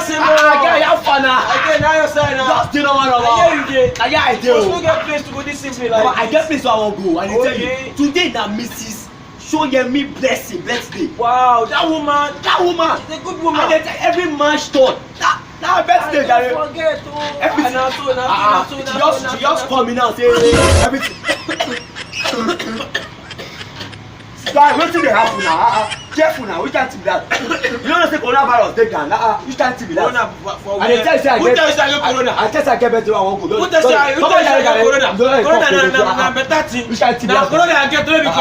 say no. Again, you have fun now. Again, now you say now. Just do not one of Yeah, you did. Yeah, I do. You get place to go this evening like I get place where I wan go. I dey tell Okay. you. Today na Mrs. Shoyemi Blessing birthday. wow, that woman. That woman. She's a good woman. I dey tell every man turn. That birthday I jare. don't forget. Oh. Everything. She just call me now say everything. Guy, wetin dey happen now? Careful now, which kind thing be that? You know say coronavirus dey down. Which kind thing be that? Corona for I dey tell you say I who get. tell you say I get corona? I tell you say I get birthday I wan go. Who tell you say I get corona? Corona na better thing. Which kind thing be Na that? corona I get no be corona.